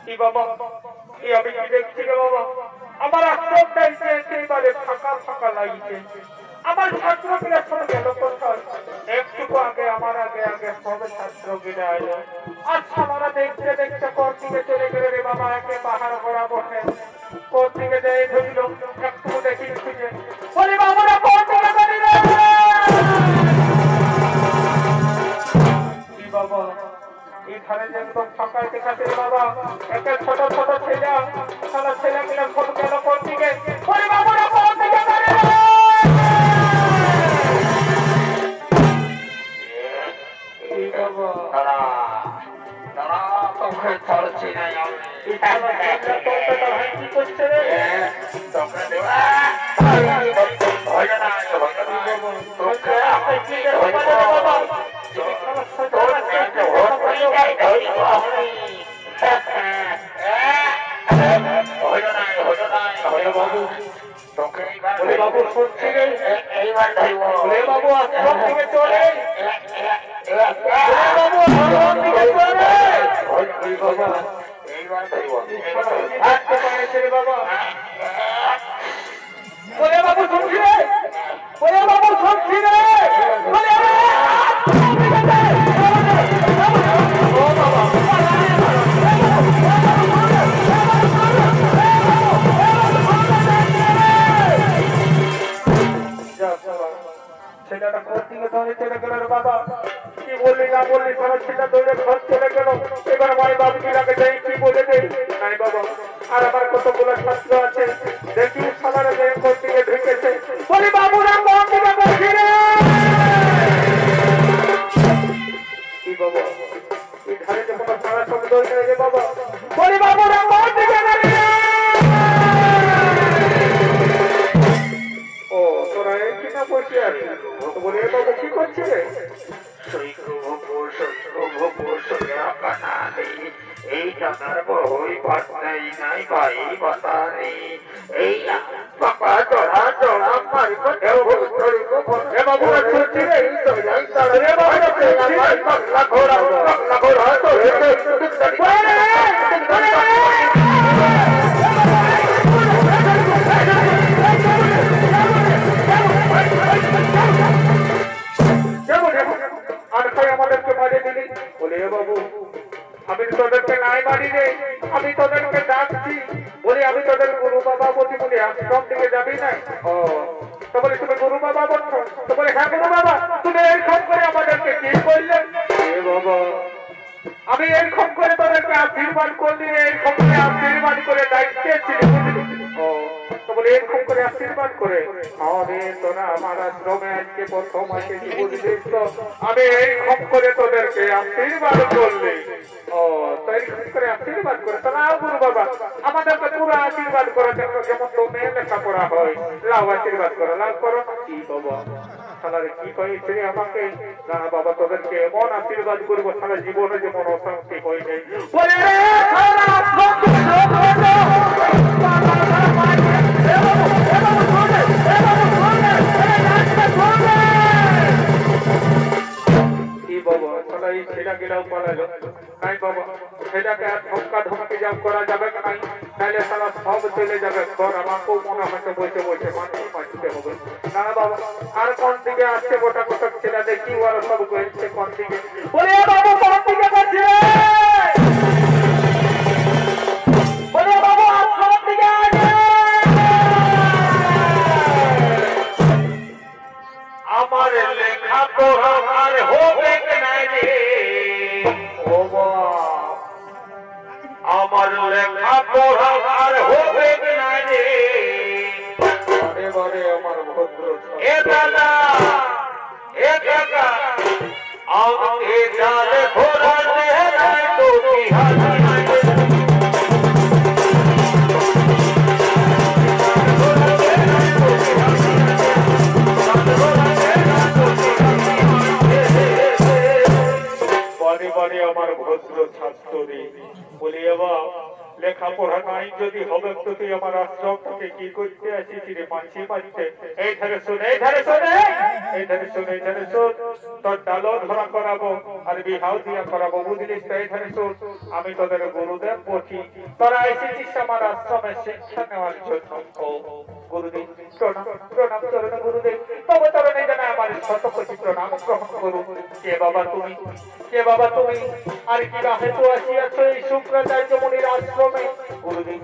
কি বাবা, কি আমি কি দেখছি রে বাবা? আমার আশ্রমটা একেবারে ফাঁকা ফাঁকা লাগছে। আমার ছাত্রগুলা সব গেল কোথায়? একটু আগে আমার আগে আগে সব ছাত্রগুলা এলো। আচ্ছা আমরা দেখতে দেখতে কোন দিকে চলে গেলে রে বাবা? একে পাহাড় ঘোরা বসে কোন দিকে যেয়ে ধরিল একটু দেখি খুঁজে বলি বাবারা কোন দিকে গেলি রে? কি বাবা, এখানে যে একদম ফাঁকায় দেখাচ্ছে রে বাবা। একটা ছোট ছোট ছেলে সারা ছেলেগুলা সব গেল কোন দিকে? বলি বাবারা কোন দিকে গেলি রে? কি বাবা, দাঁড়া দাঁড়া, তোকে ছাড়ছি না আমি। কি করছে রে? তোকে দেওয়া ভয় না, তোকে আমি কি ধরবো? তোর মেয়েকে ভোট পরিযায় ধরবো আমি। বাবু তোকে বলে বাবু শুনছি রে, এইবার ধরবো। বলে বাবু আশ্রম থেকে চলে, বলে বাবু আশ্রম থেকে চলে। বাবা এইবার ধরবো। আসতে পারেছে রে বাবা। বলে বাবু শুনছি রে, বলে বাবু শুনছি রে, বলে ও বাবা ছেলেটা ঘর থেকে দৌড়ে চলে গেল রে বাবা। কি বললি না বললি সারা ছেলেটা দৌড়ে ঘর চলে গেল। এবার আমার বাবুকে যাই কি বলে দেই নাই বাবা। আর আমার কতগুলো ছাত্র আছে দেখি সবার আগে ঘর থেকে ঢুকেছে। বলি বাবুরা ঘর থেকে বসি রে। কি বাবা, এই ধারে যে কোনো সারা সব দৌড়ে রে বাবা। বলি বাবুরা ঘর থেকে বসি রে। ও তোরা এই না বসে আছে? বলে বাবু কি করছি রে? এই টাকার বই বাতাই নাই ভাই বাতারে এই পাপা জড়া জড়া মারি এ বাবু করছি রে, রে বাবা ঘোড়া ঘোড়া তো আমাদেরকে মারে দিলি। বলে বাবু আমি তোদেরকে নাই মারি রে, আমি তোদেরকে ডাকছি। বলি আমি তোদের গুরু বাবা বলি, বলি আশ্রম থেকে যাবি না? ও তো বলি তুমি গুরু বাবা বলছো? তো বলে হ্যাঁ গুরু বাবা। তুমি এইরকম করে আমাদেরকে কি করলে? বাবা আমি এইরকম করে তোদেরকে আশীর্বাদ করলি, এইরকম করে আশীর্বাদ করে ডাকতেছি। ও তো বলে এরকম করে আশীর্বাদ করে আরে তোরা আমার আশ্রমে আজকে প্রথম আসে কি বুঝলিস তো? আমি এইরকম করে তোদেরকে আশীর্বাদ করলি। ও তো এইরকম করে আশীর্বাদ করে তোরা গুরু বাবা আমাদেরকে পুরো আশীর্বাদ করার জন্য যেমন তো মেয়ে লেখাপড়া হয় লাভ আশীর্বাদ করো, লাভ করো কি বাবা? সালারে কি কয়েছে আমাকে? না বাবা তোদেরকে এমন আশীর্বাদ করবো সারা জীবনে যেমন অশান্তি হয় নাই। বলে রে সারা কি বাবা সারা এই ছেলেগেরাও পালালো নাই বাবা। ছেলেকে আর ধমকা ধমকি জাম করা যাবে নাই, তাহলে সারা সব চলে যাবে ঘর। আমাকেও মনে হচ্ছে বসে বসে মানুষ মারতে হবে না বাবা। আর কোন দিকে আসছে গোটা গোটা ছেলে দেখি ওরা সব গেছে কোন দিকে? বলে বাবু কোন দিকে গেছে? বলে বাবু আশ্রম দিকে আছে। আমার লেখা পড়া আর হবে না রে ও বাবা আমার লেখা পড়া আর হবে না রে বারে বারে আমার ভদ্র এ দাদা এ কাকা আমাকে জালে ঘোরা দে নাই তো কি হাসি নাই বারে বারে আমার ভদ্র ছাত্র রে। বলি বাবা লেখাপড়া নাই যদি হবে তো তুই আমার আশ্রম থেকে কি করতে আসিস রে মাছি মারতে? এই ধারে শোন, এই ধারে শোন, এই ধারে শোন, এই ধারে শোন, তোর ডালো ধরা করাবো আর বিহাও দিয়া করাবো, বুঝলিস তো? এই ধারে শোন, আমি তোদের গুরুদেব বলছি, তোরা এসেছিস আমার আশ্রমে শিক্ষা নেওয়ার জন্য। ও গুরুদেব, প্রণাম প্রণাম চরণে গুরুদেব, তবে চরণে যেন আমার শতকোটি প্রণাম গ্রহণ করুন। কে বাবা তুমি? কে বাবা তুমি? আর কি হেতু আসিয়াছ এই শুক্রাচার্য মুনির আশ্রমে? গুরুদেব,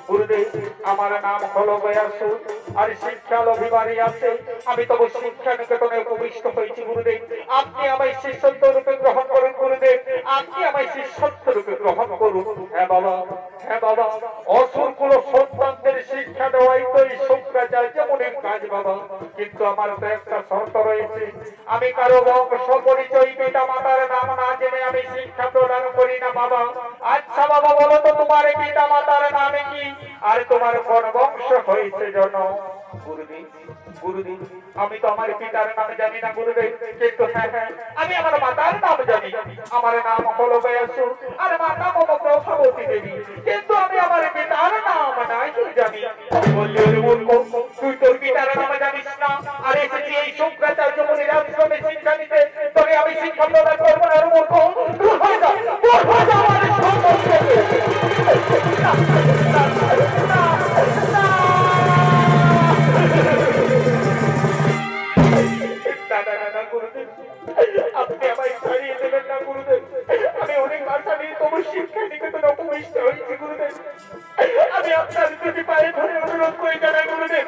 গুরুদেব, আমার নাম হলো গয়াসুর, আর শিক্ষা অভিমানী আছে। আমি তবু শিক্ষা নিকেতনে উপবিষ্ট হয়েছি গুরুদেব। আপনি আমায় শিষ্যত্ব রূপে গ্রহণ করুন গুরুদেব, আপনি আমায় শিষ্যত্ব রূপে গ্রহণ করুন। হ্যাঁ বাবা, হ্যাঁ বাবা, অসুর কুল সন্তানদের শিক্ষা দেওয়াই তো এই শুক্রাচার্য মুনির কাজ বাবা। কিন্তু আমার তো একটা শর্ত রয়েছে, আমি কারো বংশ পরিচয় পিতা মাতার নাম না জেনে আমি শিক্ষা প্রদান করি না বাবা। আচ্ছা বাবা, বলো তো তোমার পিতা মাতার নামে কি, আর তোমার কোন বংশ হয়েছে জন? গুরুদেব, গুরুদেব, আমি তো আমার পিতার নাম জানি না গুরুদেব, কিন্তু হ্যাঁ হ্যাঁ, আমি আমার মাতার নাম জানি। আমার নাম হলো গয়াসুর, আর মাতা মম প্রভাবতী দেবী, কিন্তু আমি আমার পিতার নাম নাই জানি। বললি ওরে মূর্খ, তুই তোর পিতার নাম জানিস না, আর এসেছি এই শুক্রাচার্য মুনির আশ্রমে শিক্ষা নিতে, তবে আমি শিক্ষা প্রদান করবো না? মূর্খ, দূর হয়ে যা, দূর হয়ে যা আমার সম্পর্ক থেকে। আপনি আমায় ছাড়িয়ে দেবেন না গুরুদেব, আমি অনেক আশা নিয়ে তবু শিক্ষা নিকেতনে উপবিষ্ট হয়েছি গুরুদেব। আমি আপনার দুটি পায়ে ধরে অনুরোধ করে জানাই গুরুদেব,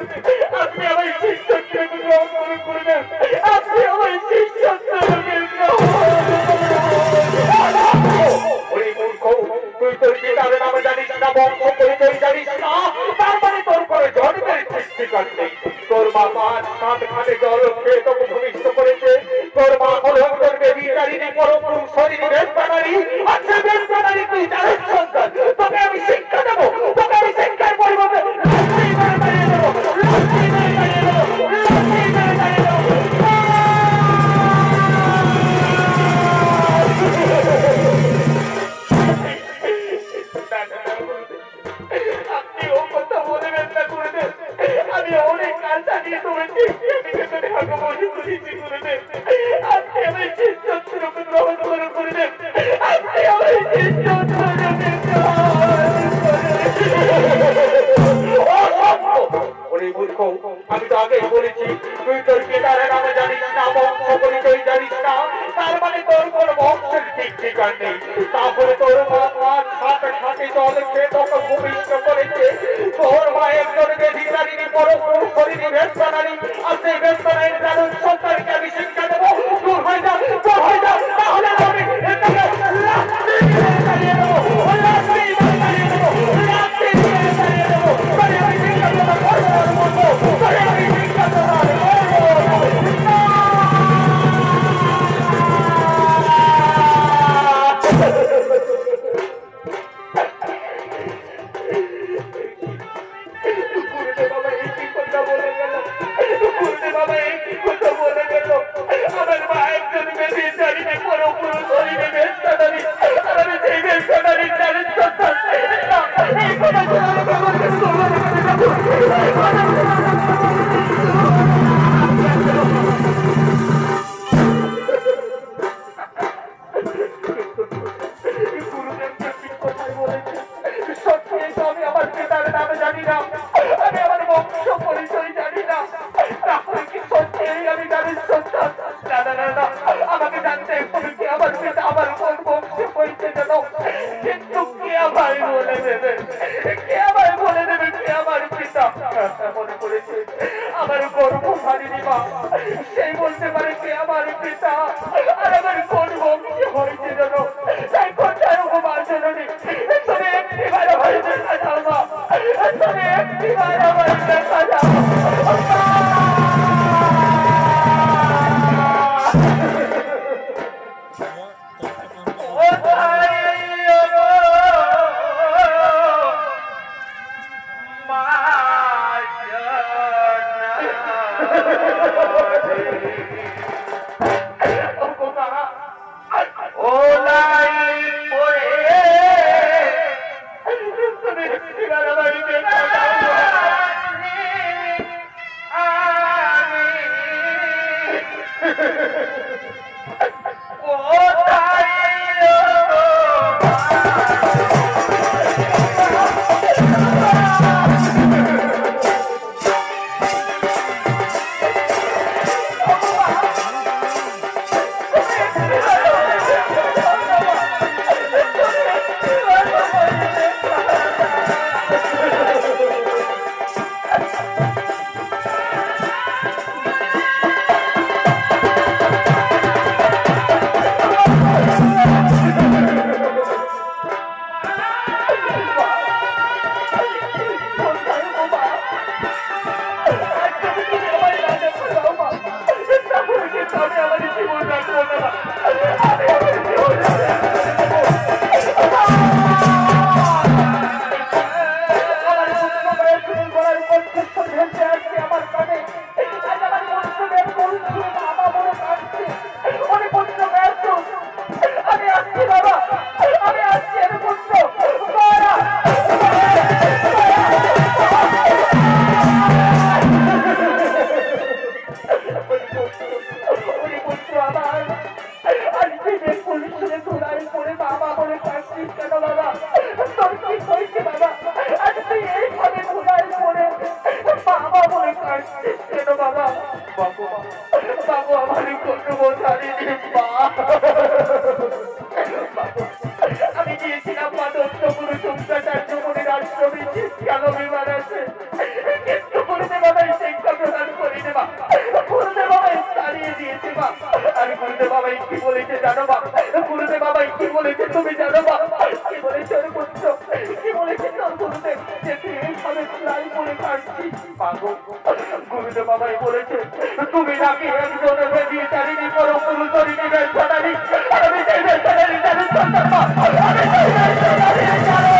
আপনি আমায় শিষ্যত্ব গ্রহণ করুন গুরুদেব, আপনি আমায় শিষ্যত্ব গ্রহণ করুন। ওই মূর্খ, তুই তোর পিতার নাম জানিস না, বংশ পরিচয় জানিস না, তার মানে তোর করে জন্মের সৃষ্টিকার নেই। তোর মা 5-7 ঘাটে জল খেয়ে তোকে ভূমিষ্ঠ করেছে। তোর মা হলো তোর বেবিচারিণী পরম শরীরে বেশবানারি, আর সে বেশবানারি তুই জানিস সন্তান। তোকে আমি শিক্ষা দেবো, তোকে আমি শিক্ষার পরিবর্তে লাঠি মেরে তাড়িয়ে দেবো, লাঠি মেরে তাড়িয়ে দেবো, লাঠি মেরে তাড়িয়ে দেবো। আপনি ও কথা বলবেন না গুরুদেব, আমি অনেক আশা নিয়ে তোমার শিক্ষা বসে করেছি গুরুদেব, আপনি আমার শিষ্যত্ব রূপে গ্রহণ করুন গুরুদেব, আপনি আমার শিষ্যত্ব রূপে ওরে মূর্খ, আমি তো আগেই বলেছি, তুই তোর পিতার নাম জানিস না, বংশ পরিচয় জানিস না, তার মানে তোর কোন বংশের ঠিক ঠিকার নেই। তারপরে তোর মা 5-7 ঘাটে জল খেয়ে তোকে ভূমিষ্ঠ করেছে। তোর মা একজন বেবিচারিণী পরম শরীরে বেশবানারি, আর সেই বেশবানারির জানুন সন্তানকে আমি শিক্ষা দেবো। দূর হয়ে যা, দূর হয়ে যা, তাহলে আমি এটাকে লাঠি মেরে তাড়িয়ে দেবো, লাঠি মেরে তাড়িয়ে দেবো, লাঠি মেরে তাড়িয়ে দেবো। তবে আমি শিক্ষা প্রদান করবো না বলবো, তবে আমি শিক্ষা প্রদান করবো না। গুরুদেব বাবা এই কি কথা বলে গেল, গুরুদেব বাবা এই কি কথা বলে গেল। আমার মা একজন বেবিচারিণী পরম শরীরে বেশবানারি, আর আমি সেই বেশবানারির জানিস সন্তান। এই কথা শোনার পর আমার কাছে তোমার কাছে যাবো। গুরুদেব যে ঠিক কথাই বলেছে, সত্যি তো আমি আমার পিতার নাম জানি না, আমি আমার বংশ পরিচয় জানি না, তাহলে কি সত্যি আমি জানিস সন্তান? না না না না, আমাকে জানতে হবে কি আমার পিতা আমার কোন বংশে হয়েছে যেন, কিন্তু কে আমায় বলে দেবে, কে আমায় বলে দেবে কে আমার পিতা? মনে পড়েছে আমার গর্ভধারিণী মা, সেই বলতে পারে কে আমার পিতা, আর আমার কোন বংশে হয়েছে যেন। তাই কোথায় উপমান জননী, তুমি একটিবার আমার দেখা যাও মা, তুমি একটিবার আমার দেখা যাও। বাবাই কি বলেছে জানো বাবা? গুরুদেব বাবাই কি বলেছে তুমি জানো বাবা? কি বলেছে ওর পুত্র? কি বলেছে তোর গুরুদেব? যে তুই এইভাবে লাই পড়ে কাটছিস পাগল। গুরুদেব বাবাই বলেছে তুমি নাকি একজন বেবিচারিণী পরম পুরুষরিণী বেচারানি। আমি সেই বেচারানি জানি সন্তান মা, আমি সেই বেচারানি জানি।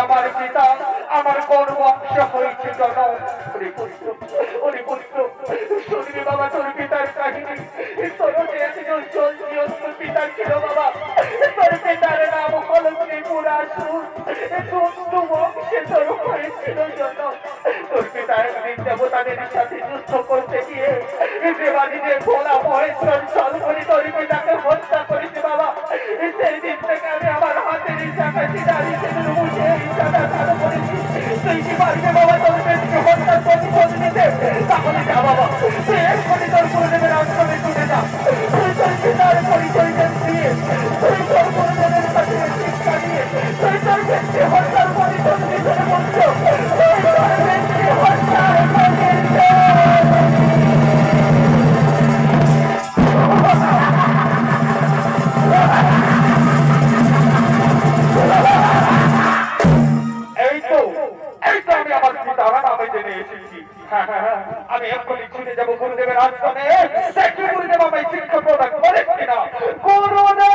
আমার পিতা আমার কোন বংশ হয়েছে জনম। শুনবি বাবা তোর পিতার কাহিনী। তোর পিতা ছিল বাবা, তোর পিতার নাম হল ত্রিপুরাসুর। বংশে তোর হয়েছিল জনম। তোর পিতা একদিন দেবতাদের সাথে যুদ্ধ করতে গিয়ে দেবাদিদের ভোলা মহেশ্বর চল করে তোর পিতাকে হত্যা করেছে বাবা। সেই দিন থেকে আমি আমার হাতের চাকাটি দাঁড়িয়ে মুখে চাকা চালু করেছি। তুই কি পারবে বাবা তোর পেটকে হত্যা প্রতিশোধ নিতে? তাহলে যা বাবা, তুই এক্ষুনি তোর গুরুদেবের আশ্রমে চলে যা। তুই তোর পিতার পরিচয় দিয়ে, তুই তোর গুরুদেবের কাছে শিক্ষা দিয়ে, তুই তোর পেটকে হত্যার প্রতিশোধ নিতে বলছো। তুই তোর পেটকে হত্যার আমি এক্ষুনি ছুটে যাবো গুরুদেবের আশ্রমে। দেখি গুরুদেব আমায় শিক্ষা প্রদান করে কিনা। গুরুদেব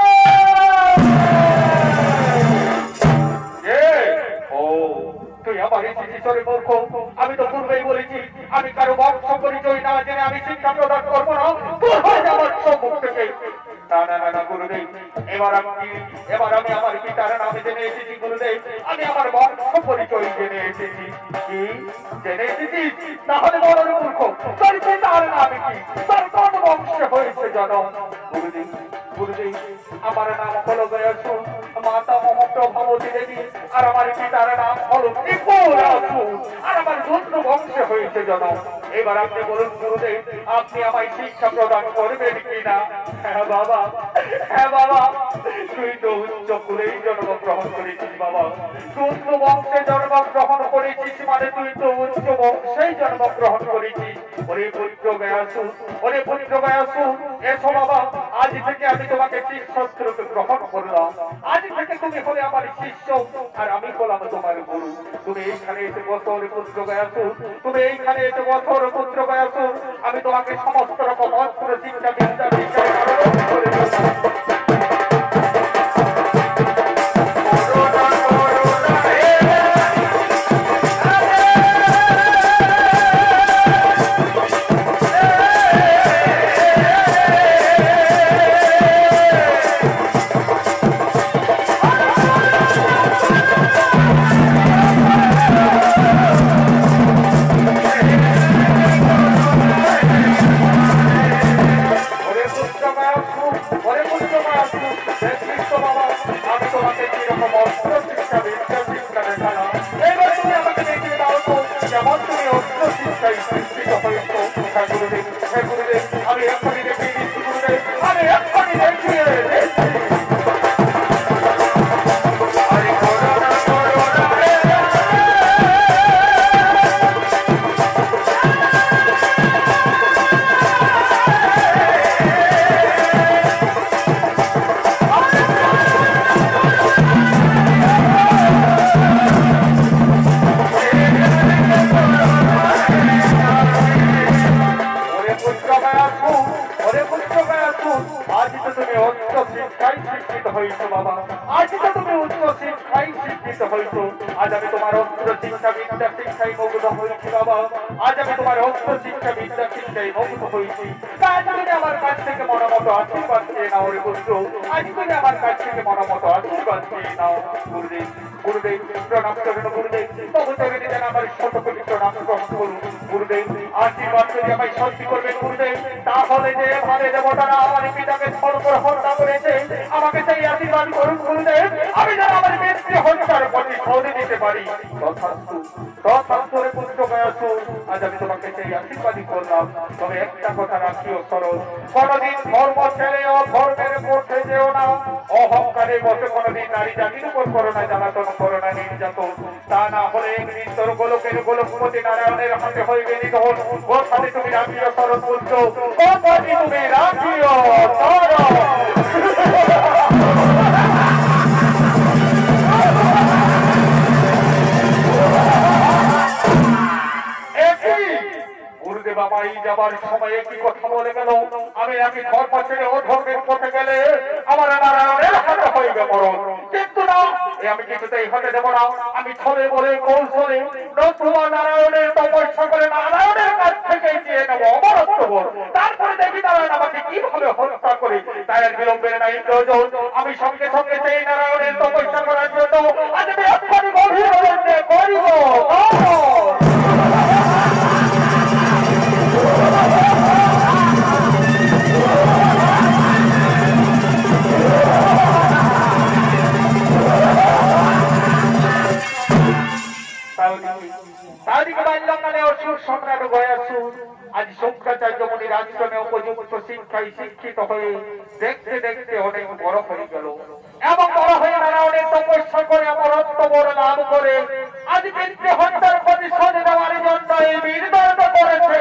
তুই আমার শিশির মূর্খ। আমি তো পূর্বেই বলেছি আমি কারো বংশ পরিচয় না জেনে আমি শিক্ষা প্রদান করবো না। তোর হয়ে যাবার সম্মুখ থেকে। না না না না গুরুদেব, এবার আমি আমার পিতার নামে জেনে এসেছি গুরুদেব। আমি আমার বংশ পরিচয় জেনে এসেছি। কি জেনে এসেছিস? তাহলে বড় মূর্খ, তোর পিতার নামে কি? তোর কোন বংশ হয়েছে জনম? গুরুদেব আমার নাম হলো গয়াসুর, মাতা মমতা ভবতী দেবী, আর আমার পিতার নাম হলো ত্রিপুরাসুর, আর আমার রুদ্র বংশে হয়েছে জনম। এবার আপনি বলুন গুরুদেব, আপনি আমায় শিক্ষা প্রদান করবেন কিনা? হ্যাঁ বাবা, তুই তো উচ্চ কুলেই জন্মগ্রহণ করেছিস বাবা। রুদ্র বংশে জন্মগ্রহণ করেছিস মানে তুই তো উচ্চ বংশেই জন্মগ্রহণ করেছিস। ওরে পুত্র গয়াসুর, এসো বাবা, আজ থেকে আমি তোমাকে শিষ্যত্বরূপে গ্রহণ করলাম। আজ থেকে তুমি হলে আমার শিষ্য, আর আমি হলাম তোমার গুরু। তুমি এইখানে এসে বছর পুত্র গয়াসুর, আমি তোমাকে সমস্ত রকম অস্ত্র শিক্ষা বিদ্যা করে আমি এক্ষুনি দেখিয়ে দিচ্ছি গুরুদেব, আমি এক্ষুনি দেখিয়ে দিচ্ছি। আজ আমি তোমার অস্ত্র শিক্ষা বিদ্যা শিক্ষায় মুগ্ধ হয়েছি বাবা। আজ আমি তোমার অস্ত্র শিক্ষা বিদ্যা শিক্ষায় মুগ্ধ হয়েছি। আমার কাছ থেকে মনোমতো আশীর্বাদ চেয়ে নাও রে পুত্র, আজ তুমি আমার কাছ থেকে মনোমতো আশীর্বাদ চেয়ে নাও। গুরুদেব গুরুদেব প্রণাম করুন গুরুদেব, তবু তবে যেন আমার শতকোটি প্রণাম গ্রহণ করুন গুরুদেব। আশীর্বাদ যদি আমায় শান্তি করবেন গুরুদেব, তাহলে যে ভাবে দেবতারা আমার পিতাকে সর্বগ্রহ হত্যা করেছে, আমাকে সেই আশীর্বাদ করুন গুরুদেব, আমি যেন আমার ব্যক্তি হত্যার প্রতিশোধ দিতে পারি। তথাস্তু তথাস্তু রে পুত্র গয়াসু, আজ আমি তোমাকে সেই আশীর্বাদই করলাম। তবে একটা কথা রাখিও সরল, কোনদিন ধর্ম ছেড়ে অধর্মের পথে যেও না, অহংকারে বসে কোনদিন নারী জাতির উপর করো না জ্বালাতন, করো না নির্যাতন। তা না হলে একদিন তোর গোলকের গোলকপতি নারায়ণের হাতে হইবে নিধন। কথাটি তুমি রাখিও সরল পুত্র, কথাটি তুমি রাখিও সরল। গুরুদেব আমায় যাবার সময়ে কি কথা বলে গেল, আমি ধর্ম ছেড়ে অধর্মের পথে গেলে আমার নারায়ণের হাতে হইবে মরণ। কিন্তু না, আমি কিছুতেই হতে দেব না। আমি ছলে বলে কৌশলে নতুবা নারায়ণের তপস্যা করে নারায়ণের কাছ থেকে চেয়ে নেব অমরত্ব বল। তারপরে দেখি নারায়ণ আমাকে কিভাবে হত্যা করে। তাই আর বিলম্বের নাই প্রয়োজন, আমি সঙ্গে সঙ্গে সেই নারায়ণের তপস্যা করার জন্য আজ আমি এক্ষুনি গভীর অরণ্যে করিব। আজ শঙ্করাচার্য মুনির আশ্রমে উপযুক্ত শিক্ষায় শিক্ষিত হয়ে দেখতে দেখতে অনেক বড় হয়ে গেল এবং বড় হয়ে নারায়ণের তপস্যা করে অমরত্ব বড় লাভ করে আজ ব্যক্তি হত্যার প্রতিশোধ দেওয়ার জন্য এই বীরদণ্ড করেছে।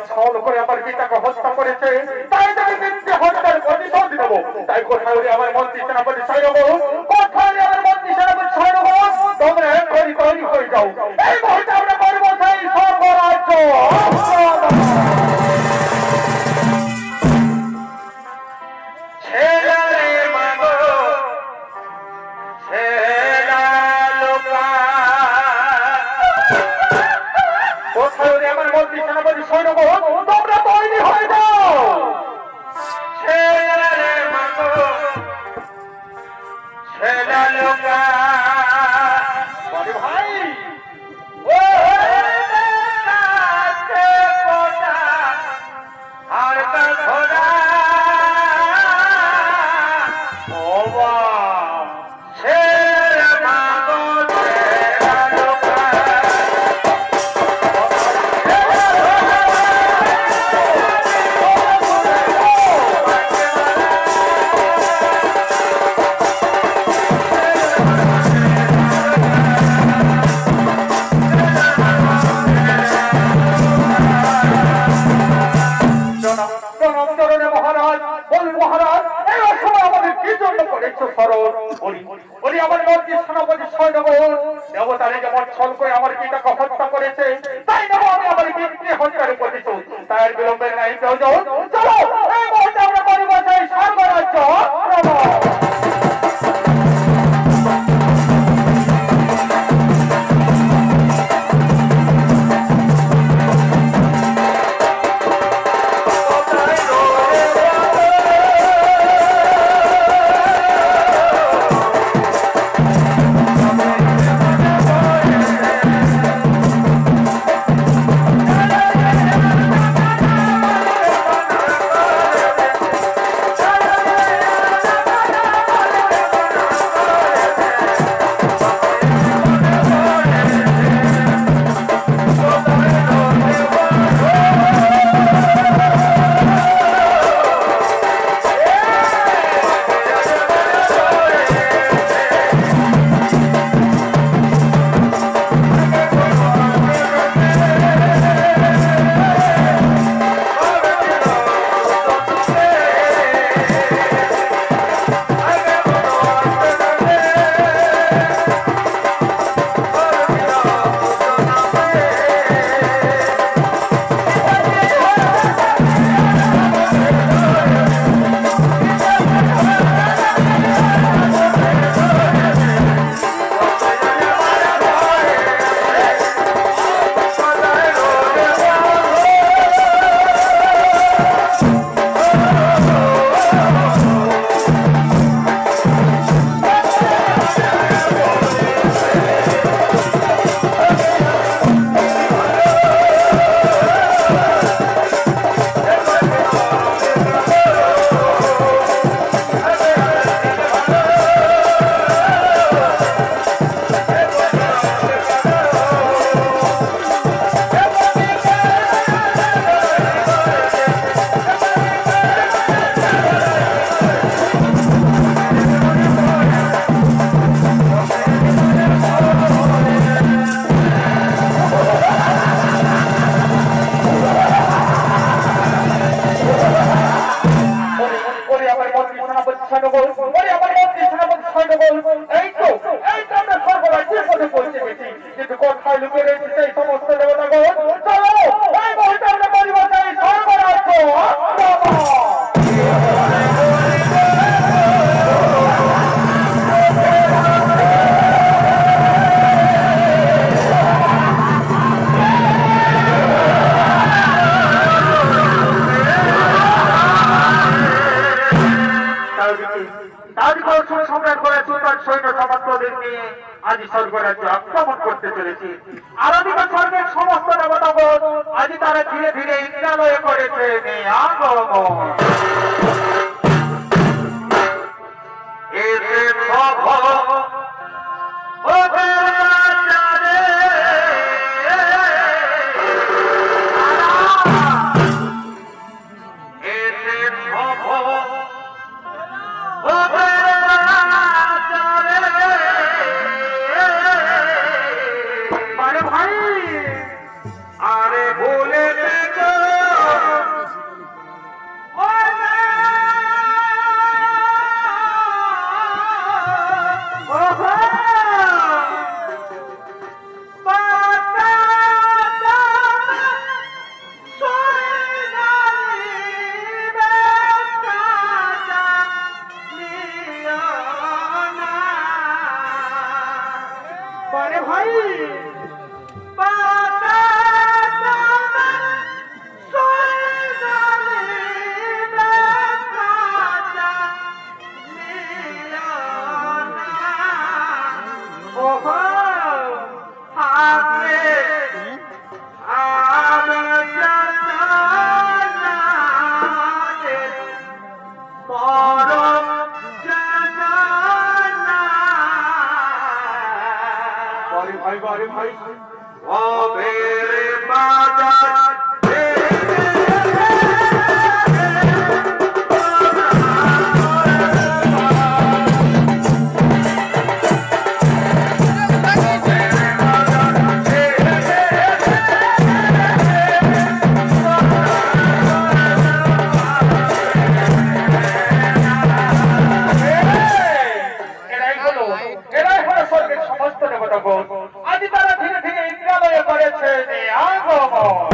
ছল করে আমার পিতাকে হত্যা করেছে, তাই তাকে মিথ্যে হত্যার প্রতিশোধ দেব। তাই কোথায় ওরে আমার মন্ত্রী সেনাপতি সৈন্যগণ, কোথায় ওরে আমার মন্ত্রী সেনাপতি সৈন্যগণ, তোমরা এখনই তৈরি হয়ে যাও। এই মুহূর্তে আমরা করব সেই স্বর্গরাজ্য। কোথায় ওরে আমার মন্ত্রী সেনাপতি সৈন্যগণ, তোমরা তৈরি হয়ে যাও। ভাই আমার পিতাকে হত্যা করেছে, তাই না আমি আমার পিতৃ হত্যার প্রতিশোধ। তাই বিলম্বের নাই কেউ যাও, চলো এই মুহূর্তে আমরা করিব সেই স্বর্গরাজ্য। আজ স্বর্গরাজ্য আক্রমণ করতে চলেছে। আরবিক স্বর্গের সমস্ত দেবতাগণ আজ তারা ধীরে ধীরে ইন্দ্রালয়ে করেছে আগমন। আরে ভুলে ও মেরে বাজার আজ তারা ধীরে ধীরে ইন্দ্রালয়ে করেছে আগমন।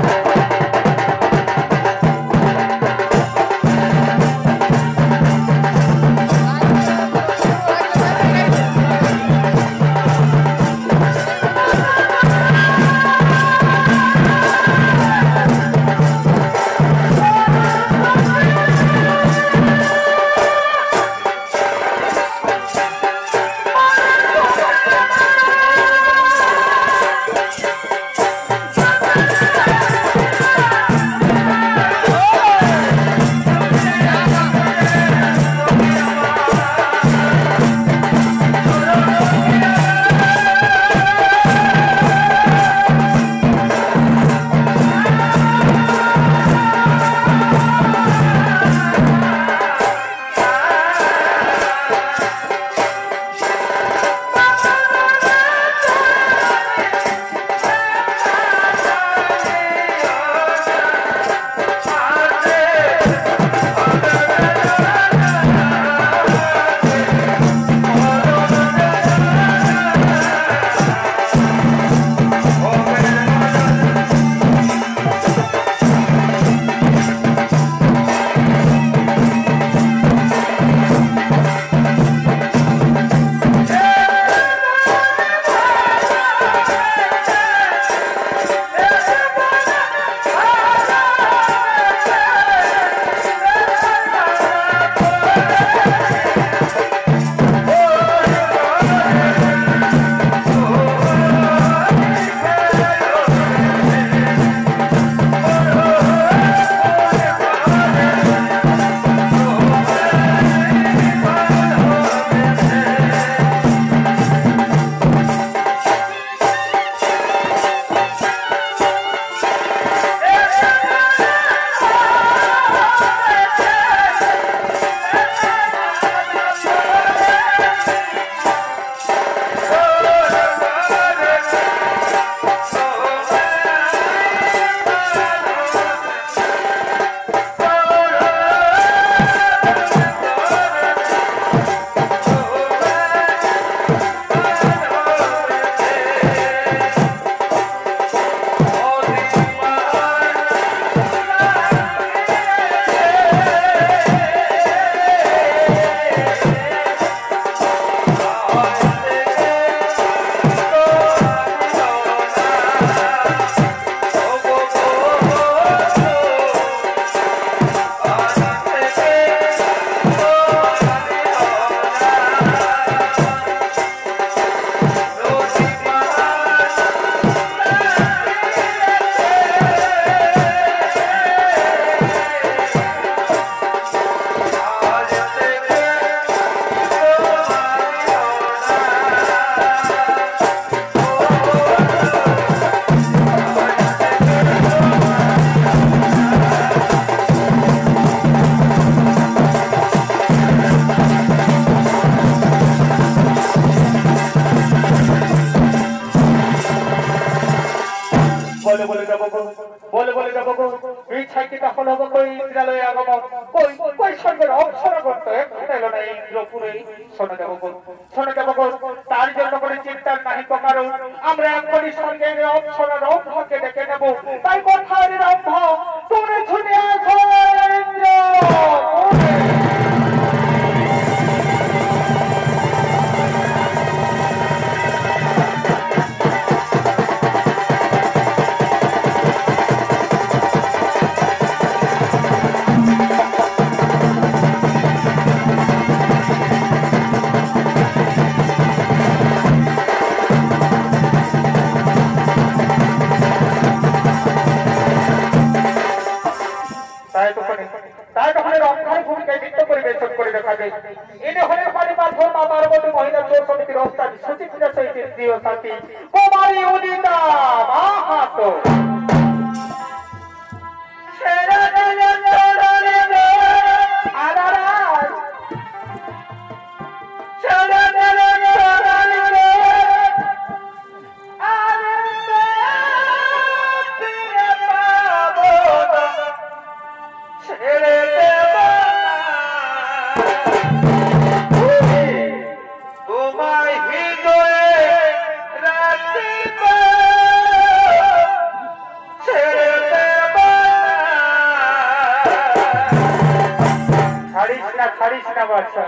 বলে যাব এই ছাইকিটা হলো কই ইন্দ্রালয়ে আগমন কই কই স্বর্গের অপ্সরা করতে এলো না ইন্দ্রপুরে। শোনা যাব তার জন্য করে চিন্তার নাহি কারণ আমরা এখনই স্বর্গের অপ্সরা রম্ভকে ডেকে নেব। তাই কোথায় রম্ভ তুমি ছুটে আসো ইন্দ্র। প্রিয় সাথী কুমারী উদিতা মাহাতো। ছাড়িস না বাচ্চা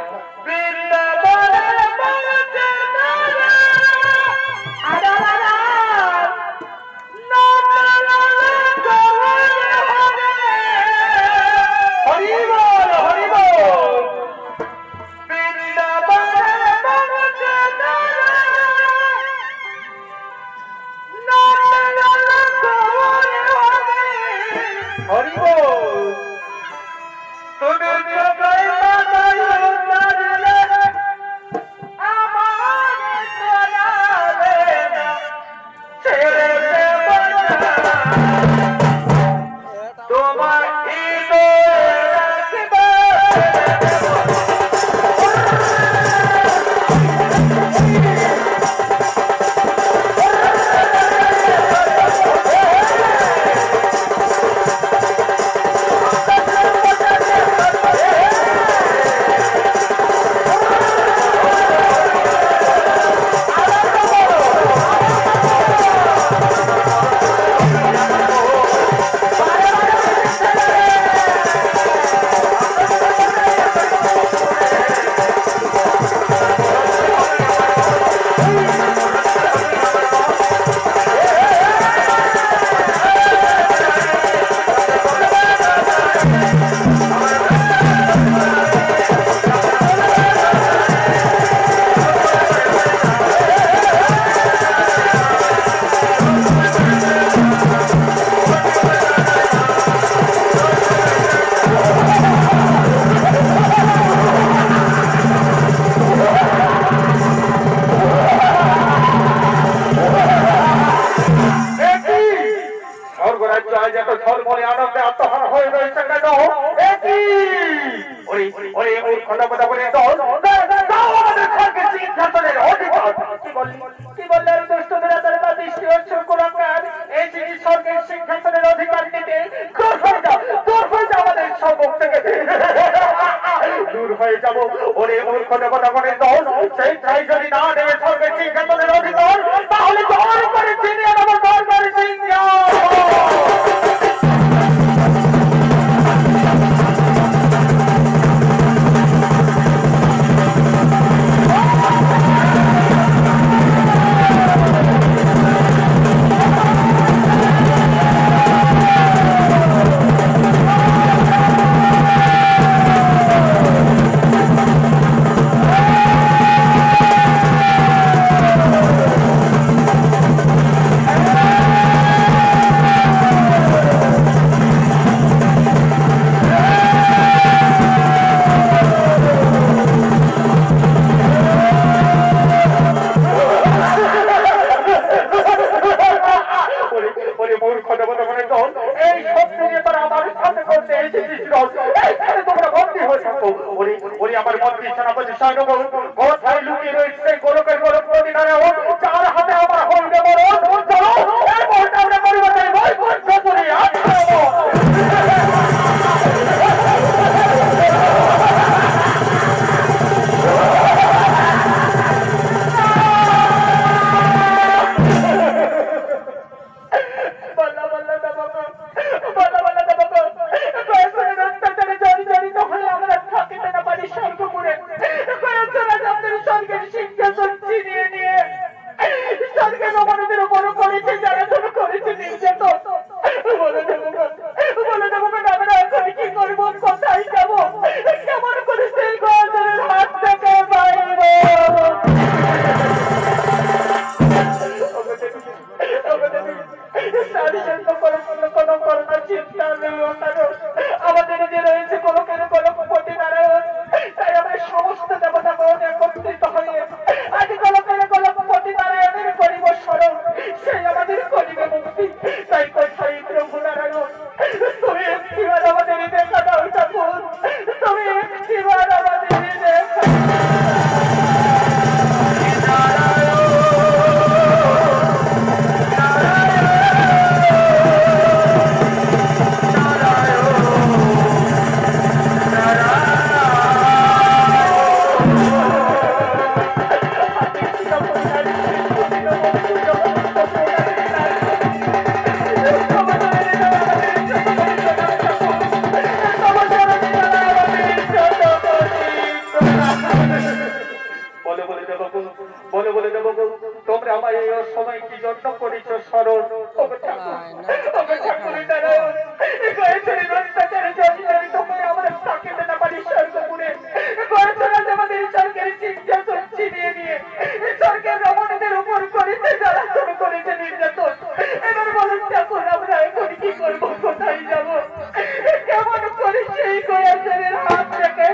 এমন করে সেই গয়াচরের হাত থেকে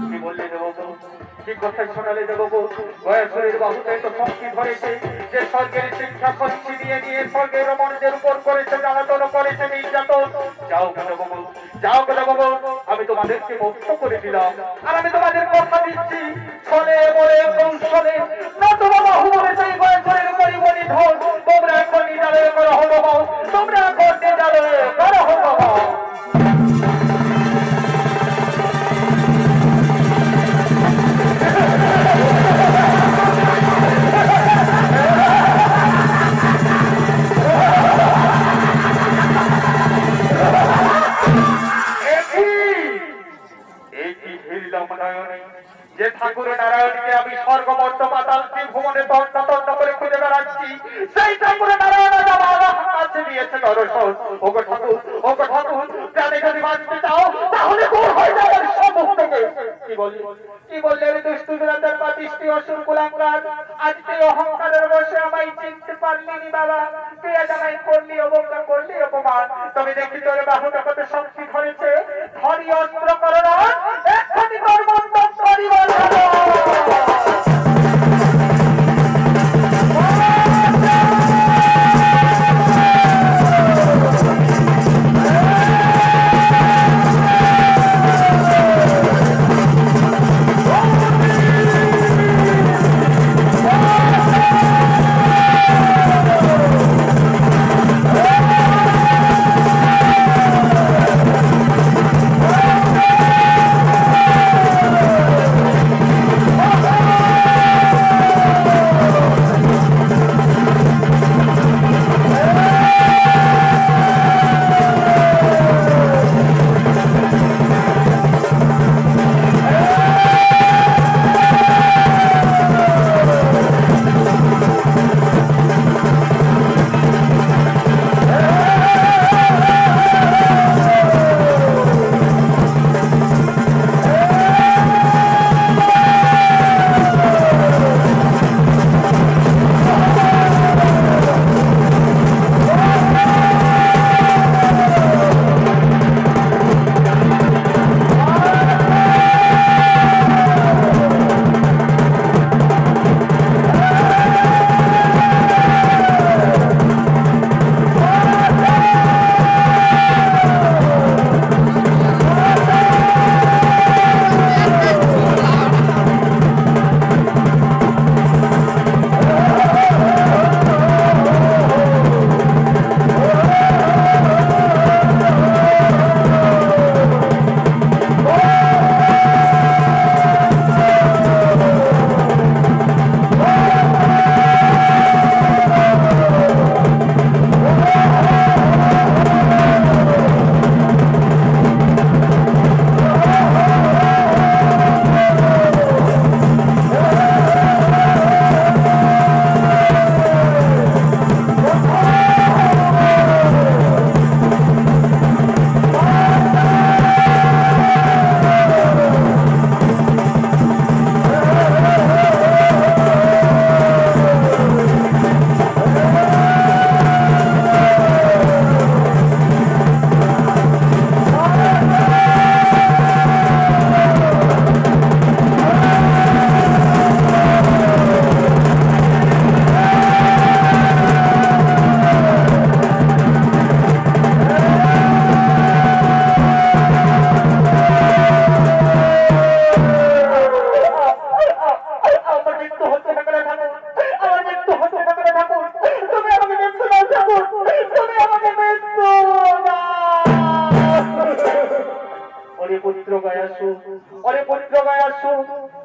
কি বললে দেবো কি কথাই শোনালে দেবো গয়াচরের বাহুতে তো শক্তি ধরেছে যে স্বর্গের শিক্ষা শক্তি দিয়ে নিয়ে স্বর্গের রমণদের উপর করেছে জ্বালাতন করেছে নির্যাতন যাও কেন বাবু যাও কেন বাবু আমি তোমাদেরকে মুক্ত করে দিলাম আর আমি তোমাদের কথা দিচ্ছি ছলে বলে কৌশলে না তো বাবা হুমরে সেই গয়াচরের পরিমণি ধর তোমরা এখন নিজালে করো বাবা তোমরা এখন নিজালে করো বাবা যে ঠাকুর নারায়ণকে আমি স্বর্গমর্ত পাতাল ভ্রমণে তন্ন তন্ন করে খুঁজে বেড়াচ্ছি সেই ঠাকুর নারায়ণ কাছে দিয়েছে দর্শন ওগো ঠাকুর জানে যদি বাঁচতে চাও তাহলে দূর হয়ে যাবে সম্মুখ থেকে কি বললে রে দুষ্টু বিরাটার পাপিষ্টি অসুর কুলাঙ্গার আজকে অহংকারের বসে আমায় চিনতে পারলি নি বাবা তুই আজ আমায় করলি অবজ্ঞা করলি অপমান তবে দেখি তোর বাহুটা কত শক্তি ধরেছে ধরি অস্ত্র করো না এক্ষুনি তোর মন্তব্য করিব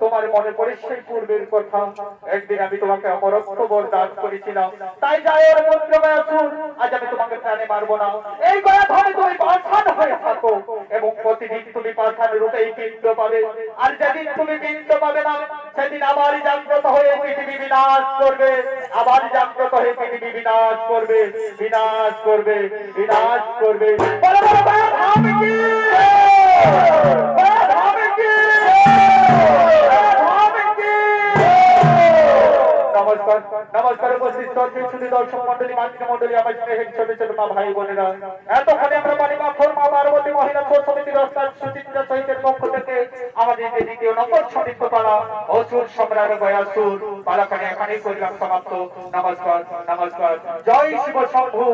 তোমার মনে পড়ে সেই পূর্বের কথা একদিন আমি তোমাকে অমরত্ব বরদান করেছিলাম তাই যাই ওর পুত্র গয়াসুর আজ আমি তোমাকে প্রাণে মারবো না এই গয়া ধরে তুমি পাঠান হয়ে থাকো এবং প্রতিদিন তুমি পাঠান রূপেই পিণ্ড পাবে আর যেদিন তুমি পিণ্ড পাবে না সেদিন আবার জাগ্রত হয়ে পৃথিবী বিনাশ করবে আবার জাগ্রত হয়ে পৃথিবী বিনাশ করবে বিনাশ করবে বিনাশ করবে বলো বলো গয়া ধাম কি গয়া ধাম কি নমস্কার নমস্কার উপস্থিত উপস্থিত দর্শক সুধী দর্শক মন্ডলী মাতৃ মন্ডলী আমার স্নেহের ছোট ছোট মা ভাই বোনেরা এতক্ষণে আমরা বাড়ি বাখর মা পার্বতী মহিলা সমিতির অস্থান সুচিত্রা সহিতের পক্ষ থেকে আমাদের যে দ্বিতীয় নম্বর সমিত পালা অসুর সম্রাট গয়াসুর পালাখানে এখানেই করলাম সমাপ্ত। নমস্কার নমস্কার। জয় শিব শম্ভু।